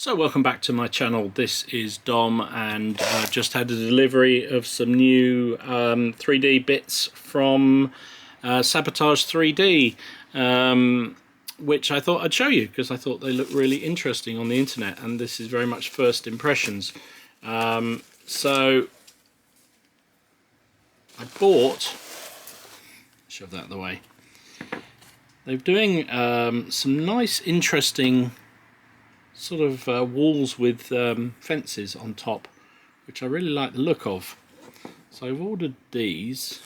So welcome back to my channel. This is Dom, and just had a delivery of some new 3D bits from SABOTAG3D, which I thought I'd show you because I thought they looked really interesting on the internet, and this is very much first impressions. So I bought, shove that out of the way, they're doing some nice interesting sort of walls with fences on top, which I really like the look of. So I've ordered these.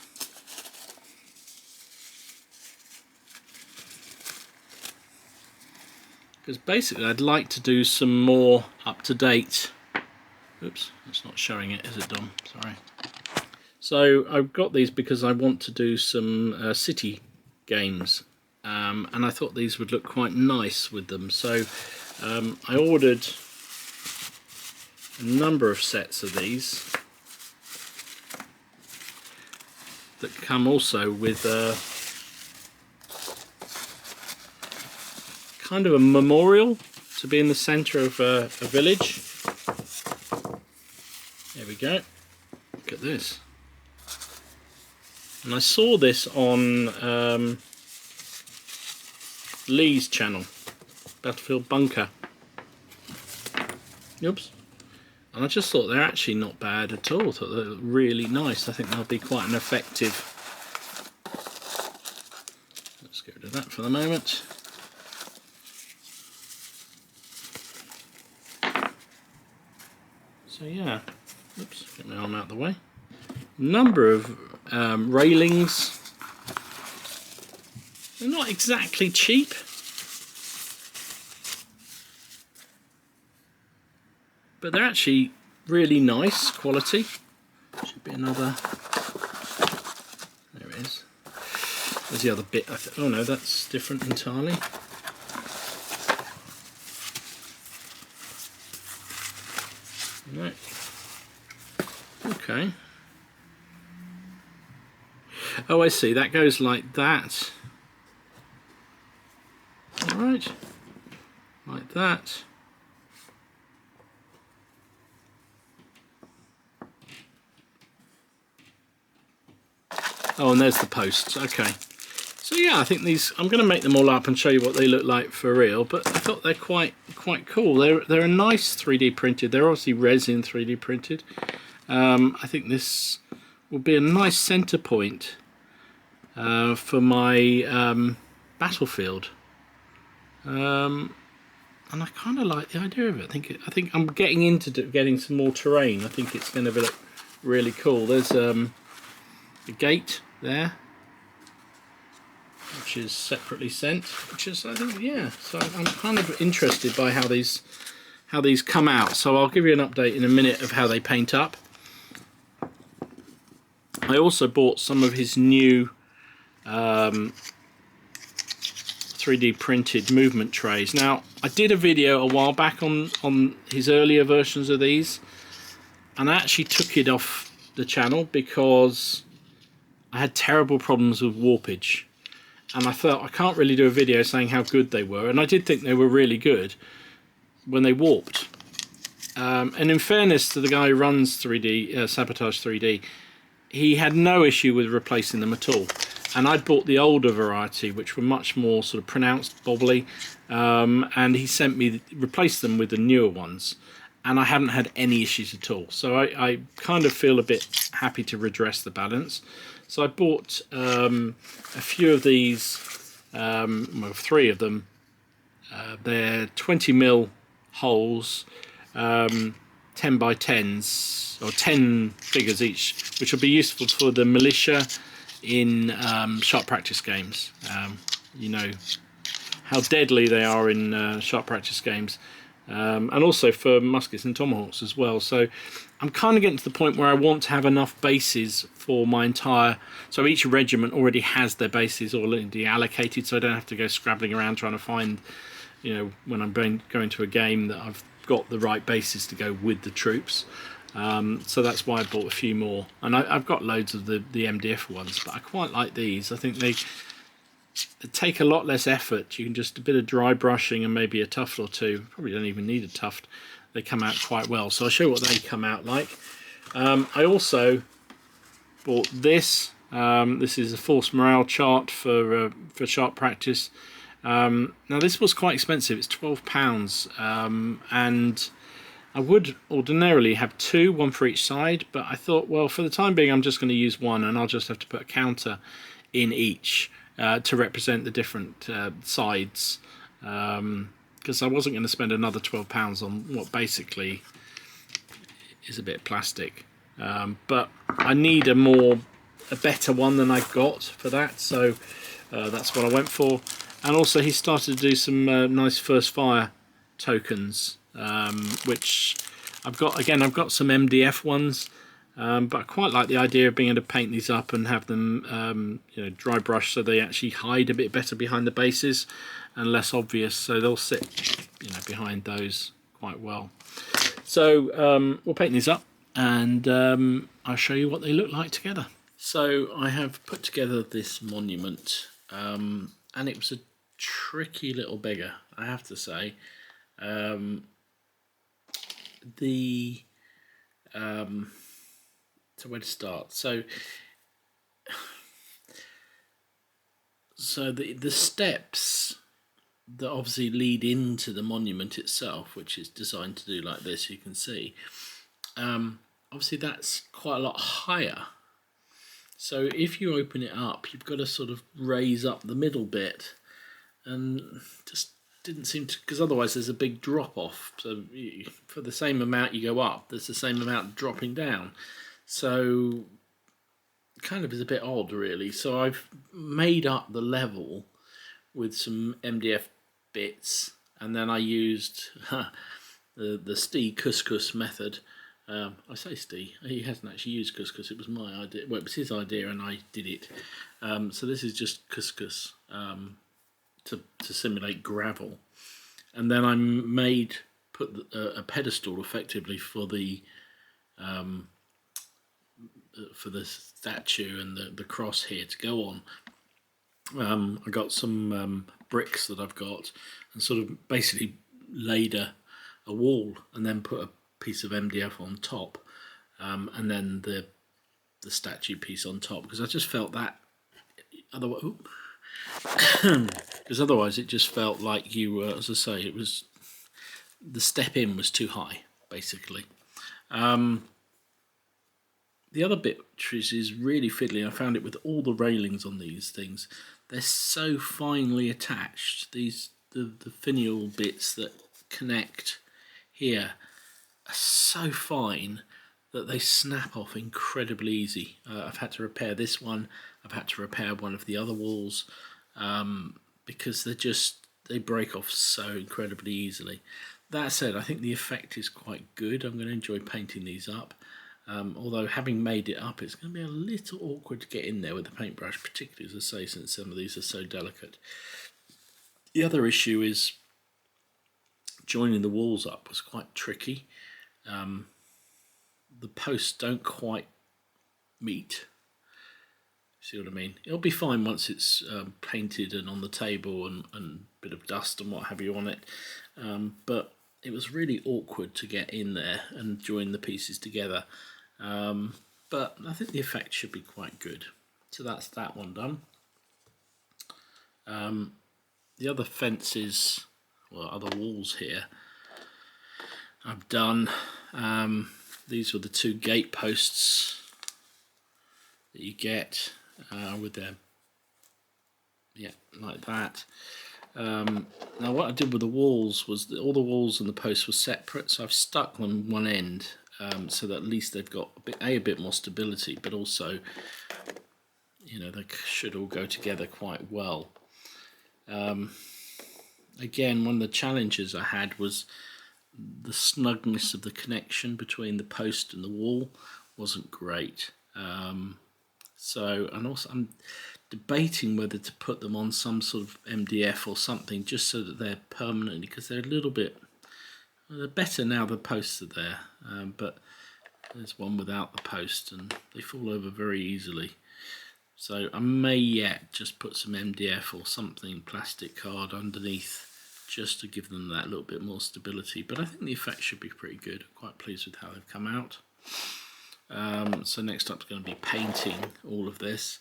Because basically I'd like to do some more up-to-date... Oops, that's not showing it, is it, Dom? Sorry. So I've got these because I want to do some city games. And I thought these would look quite nice with them. So I ordered a number of sets of these that come also with a kind of a memorial to be in the centre of a village. There we go. Look at this. And I saw this on Lee's channel, Battlefield Bunker. Oops. And I just thought they're actually not bad at all. I thought they looked really nice. I think they'll be quite an effective... Let's get rid of that for the moment. So yeah, oops, get my arm out of the way. Number of railings. They're not exactly cheap. But they're actually really nice quality. Should be another... There it is. There's the other bit. Oh no, that's different entirely. Right. Okay. Oh, I see. That goes like that. Alright. Like that. Oh, and there's the posts. Okay. So yeah, I think these, I'm going to make them all up and show you what they look like for real, but I thought they're quite cool. They're a nice 3D printed. They're obviously resin 3D printed. I think this will be a nice center point for my Battlefield. And I kind of like the idea of it. I think I'm getting into getting some more terrain. I think it's going to look really cool. There's a gate there, which is separately sent, which is, I think, yeah. So I'm kind of interested by how these come out. So I'll give you an update in a minute of how they paint up. I also bought some of his new 3D printed movement trays. Now, I did a video a while back on his earlier versions of these, and I actually took it off the channel because I had terrible problems with warpage, and I thought I can't really do a video saying how good they were, and I did think they were really good when they warped. And in fairness to the guy who runs 3D SABOTAG3D, he had no issue with replacing them at all. And I'd bought the older variety, which were much more sort of pronounced bobbly, and he sent me replaced them with the newer ones, and I haven't had any issues at all. So I kind of feel a bit happy to redress the balance. So I bought a few of these, well, 3 of them. They're 20mm holes, 10 by 10s, or 10 figures each, which will be useful for the militia in sharp practice games. You know how deadly they are in sharp practice games, and also for muskets and tomahawks as well. So I'm kind of getting to the point where I want to have enough bases for my entire... So each regiment already has their bases already allocated, so I don't have to go scrabbling around trying to find, you know, when I'm going to a game, that I've got the right bases to go with the troops. So that's why I bought a few more. And I've got loads of the MDF ones, but I quite like these. I think they take a lot less effort. You can just a bit of dry brushing and maybe a tuft or two. Probably don't even need a tuft. They come out quite well. So I'll show you what they come out like. I also bought this. This is a force morale chart for sharp practice. Now this was quite expensive. It's £12, and I would ordinarily have two, one for each side, but I thought, well, for the time being, I'm just going to use one, and I'll just have to put a counter in each to represent the different sides, because I wasn't going to spend another £12 on what basically is a bit of plastic. But I need a better one than I've got for that, so that's what I went for. And also he started to do some nice first fire tokens, which I've got some MDF ones, but I quite like the idea of being able to paint these up and have them dry brush so they actually hide a bit better behind the bases and less obvious, so they'll sit behind those quite well. So we'll paint these up and I'll show you what they look like together. So I have put together this monument, and it was a tricky little beggar, I have to say. So where to start? So the steps that obviously lead into the monument itself, which is designed to do like this, you can see, obviously that's quite a lot higher. So if you open it up, you've got to sort of raise up the middle bit, and just didn't seem to, because otherwise there's a big drop off. So for the same amount you go up, there's the same amount dropping down. So kind of is a bit odd, really. So I've made up the level with some MDF bits, and then I used the Steve couscous method. I say Steve, he hasn't actually used couscous, it was my idea. Well, it was his idea and I did it. So this is just couscous to simulate gravel. And then I put a pedestal effectively for the statue and the cross here to go on. I got some bricks that I've got and sort of basically laid a wall and then put a piece of MDF on top, and then the statue piece on top, because I just felt that otherwise it just felt like you were, as I say, it was, the step in was too high basically. The other bit which is really fiddly, I found it with all the railings on these things, they're so finely attached. The finial bits that connect here are so fine that they snap off incredibly easy. I've had to repair this one, I've had to repair one of the other walls, because they break off so incredibly easily. That said, I think the effect is quite good. I'm going to enjoy painting these up, although having made it up, it's going to be a little awkward to get in there with the paintbrush, particularly, as I say, since some of these are so delicate. The other issue is joining the walls up was quite tricky. The posts don't quite meet. See what I mean? It'll be fine once it's painted and on the table and a bit of dust and what have you on it, but it was really awkward to get in there and join the pieces together, but I think the effect should be quite good. So that's that one done. The other fences, well, other walls here, I've done. These were the two gate posts that you get with them, yeah, like that. Now what I did with the walls was that all the walls and the posts were separate, so I've stuck on one end, so that at least they've got a bit more stability, but also, they should all go together quite well. Again, one of the challenges I had was the snugness of the connection between the post and the wall wasn't great. And also I'm debating whether to put them on some sort of MDF or something, just so that they're permanently, because they're a little bit, they're better now the posts are there, but there's one without the post and they fall over very easily. So I may yet just put some MDF or something plastic card underneath just to give them that little bit more stability, but I think the effect should be pretty good. I'm quite pleased with how they've come out. So next up is going to be painting all of this.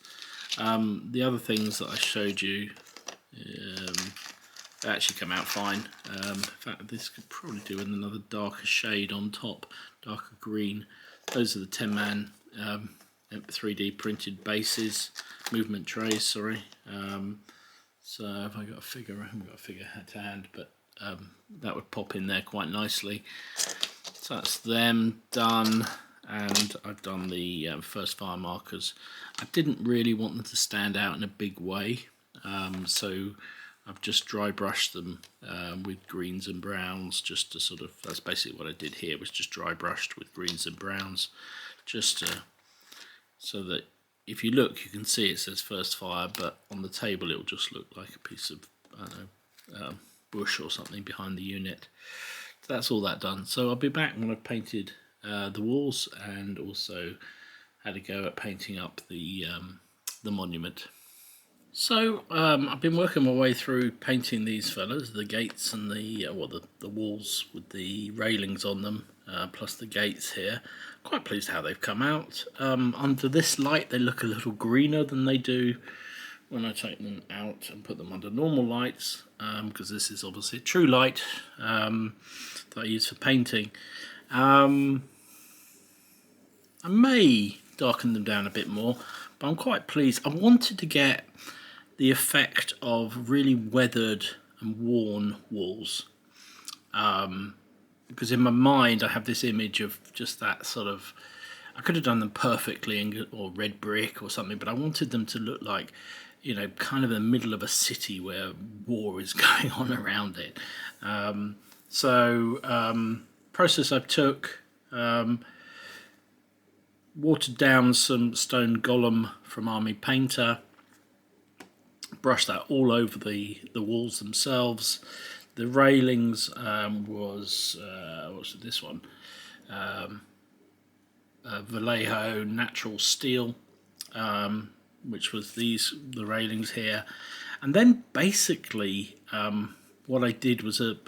The other things that I showed you, they actually come out fine. In fact, this could probably do with another darker shade on top, darker green. Those are the 10-man 3D printed bases, movement trays, sorry. So if I got a figure, I haven't got a figure to hand, but that would pop in there quite nicely. So that's them done, and I've done the first fire markers. I didn't really want them to stand out in a big way, so I've just dry brushed them with greens and browns, just to sort of, that's basically what I did here, was just dry brushed with greens and browns, just to, so that if you look, you can see it says first fire, but on the table it'll just look like a piece of, I don't know, bush or something behind the unit. So that's all that done. So I'll be back when I've painted the walls and also had a go at painting up the monument. So I've been working my way through painting these fellas, the gates and the walls with the railings on them, plus the gates here. Quite pleased how they've come out. Under this light they look a little greener than they do when I take them out and put them under normal lights, because this is obviously true light that I use for painting. I may darken them down a bit more, but I'm quite pleased. I wanted to get the effect of really weathered and worn walls, because in my mind I have this image of just that sort of, I could have done them perfectly or red brick or something, but I wanted them to look like, you know, kind of in the middle of a city where war is going on around it. Process I took, watered down some stone golem from Army Painter, brushed that all over the walls themselves. The railings was what's this one? Vallejo natural steel, which was the railings here, and then basically what I did was a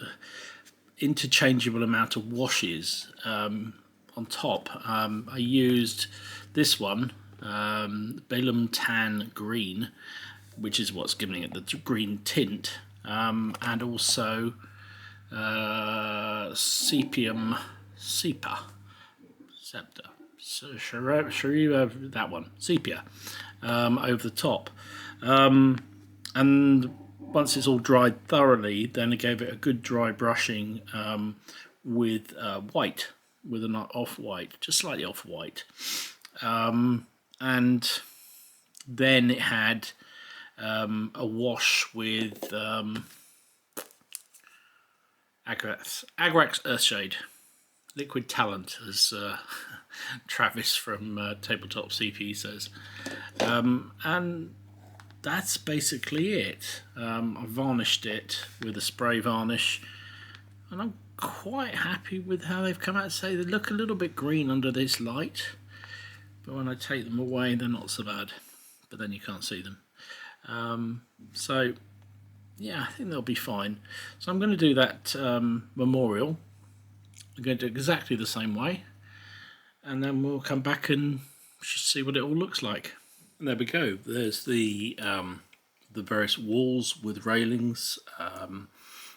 interchangeable amount of washes on top. I used this one, Balaam Tan Green, which is what's giving it the green tint, and also Sepa, that one, sepia, over the top. And once it's all dried thoroughly, then I gave it a good dry brushing with white, with an off-white, just slightly off-white. And then it had a wash with Agrax Earthshade, Liquid Talent, as Travis from Tabletop CP says. And that's basically it. I varnished it with a spray varnish, and I'm quite happy with how they've come out. Say they look a little bit green under this light, but when I take them away they're not so bad, but then you can't see them. So yeah, I think they'll be fine. So I'm going to do that memorial. I'm going to do it exactly the same way, and then we'll come back and see what it all looks like. And there we go. There's the various walls with railings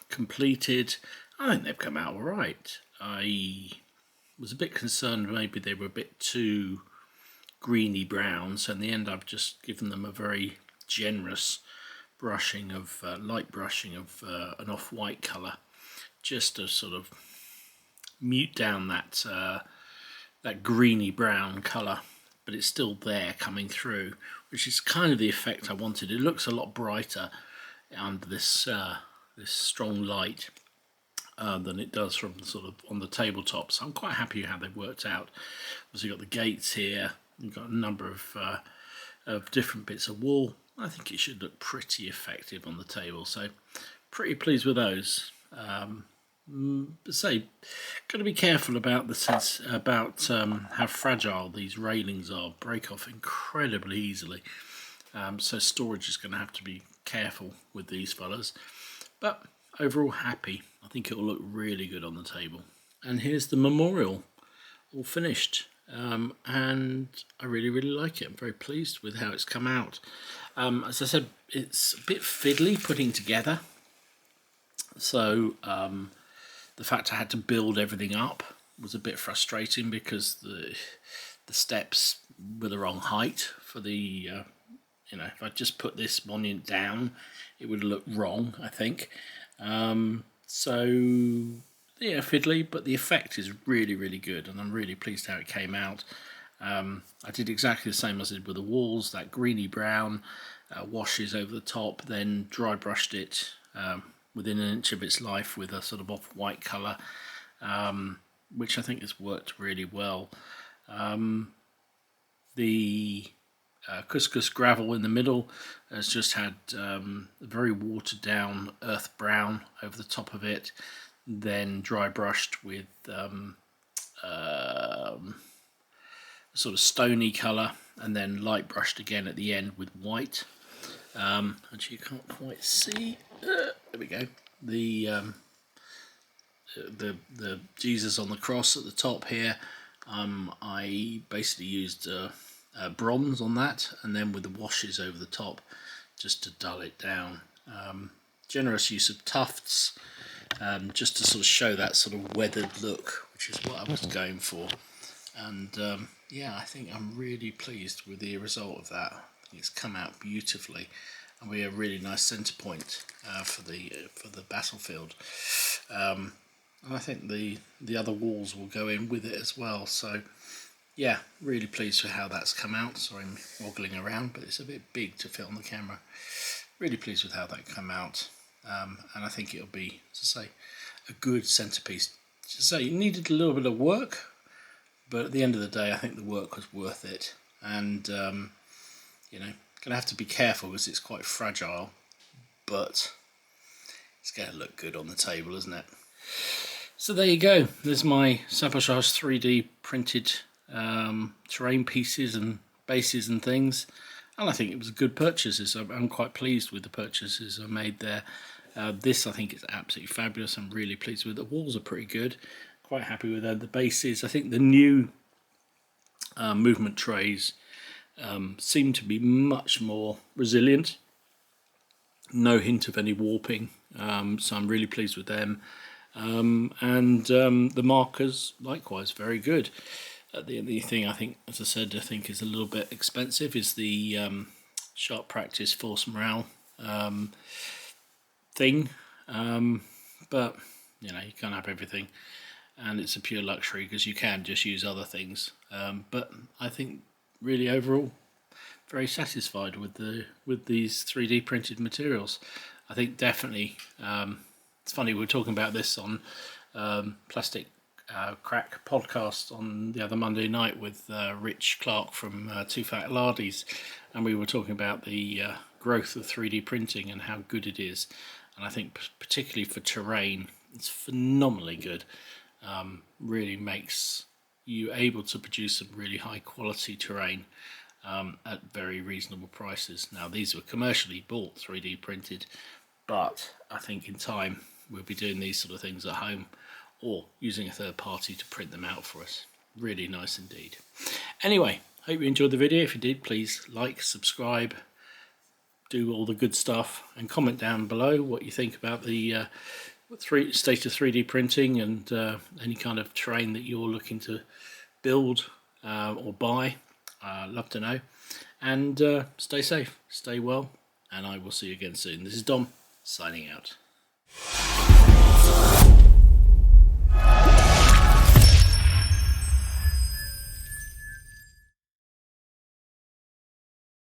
completed. I think they've come out all right. I was a bit concerned maybe they were a bit too greeny brown, so in the end I've just given them a very generous brushing of light brushing of an off-white colour, just to sort of mute down that that greeny brown colour, but it's still there coming through, which is kind of the effect I wanted. It looks a lot brighter under this this strong light than it does from sort of on the tabletop. So I'm quite happy how they've worked out. Obviously you've got the gates here, you've got a number of different bits of wall. I think it should look pretty effective on the table, so pretty pleased with those. Say, got to be careful about the sense about how fragile these railings are. Break off incredibly easily. so storage is going to have to be careful with these fellas, but overall happy. I think it will look really good on the table. And here's the memorial all finished, and I really like it. I'm very pleased with how it's come out. As I said, it's a bit fiddly putting together, so the fact I had to build everything up was a bit frustrating because the steps were the wrong height for the you know, if I just put this monument down, it would look wrong, I think. So yeah, fiddly, but the effect is really good, and I'm really pleased how it came out. I did exactly the same as I did with the walls, that greeny brown, washes over the top, then dry brushed it within an inch of its life with a sort of off-white colour, which I think has worked really well. The couscous gravel in the middle has just had a very watered down earth brown over the top of it, then dry brushed with sort of stony colour, and then light brushed again at the end with white. Actually, you can't quite see. There we go. The Jesus on the cross at the top here. I basically used bronze on that, and then with the washes over the top just to dull it down. Generous use of tufts, just to sort of show that sort of weathered look, which is what I was going for. And yeah, I think I'm really pleased with the result of that. I think it's come out beautifully, and we have a really nice centre point for the battlefield. And I think the other walls will go in with it as well. So yeah, really pleased with how that's come out. Sorry, I'm woggling around, but it's a bit big to fit on the camera. Really pleased with how that came out, and I think it'll be, as I say, a good centrepiece. As I say, it needed a little bit of work, but at the end of the day, I think the work was worth it. And you know, gonna have to be careful because it's quite fragile, but it's gonna look good on the table, isn't it? So there you go. There's my SABOTAG3D printed terrain pieces and bases and things, and I think it was good purchases. I'm quite pleased with the purchases I made there. This I think is absolutely fabulous. I'm really pleased with it. The walls are pretty good. Quite happy with the bases. I think the new movement trays seem to be much more resilient. No hint of any warping, so I'm really pleased with them. And the markers likewise very good. The thing I think, as I said, I think is a little bit expensive is the Sharp Practice Force Morale thing, but you know, you can't have everything, and it's a pure luxury because you can just use other things. But I think really overall very satisfied with these 3D printed materials. I think definitely it's funny, we were talking about this on Plastic Crack podcast on the other Monday night with Rich Clark from Two Fat Lardies, and we were talking about the growth of 3D printing and how good it is. And I think particularly for terrain, it's phenomenally good. Really makes you able to produce some really high quality terrain at very reasonable prices. Now these were commercially bought 3D printed, but I think in time we'll be doing these sort of things at home or using a third party to print them out for us. Really nice indeed. Anyway, hope you enjoyed the video. If you did, please like, subscribe, do all the good stuff, and comment down below what you think about the state of 3D printing and any kind of terrain that you're looking to build or buy. Love to know. And stay safe, stay well, and I will see you again soon. This is Dom, signing out.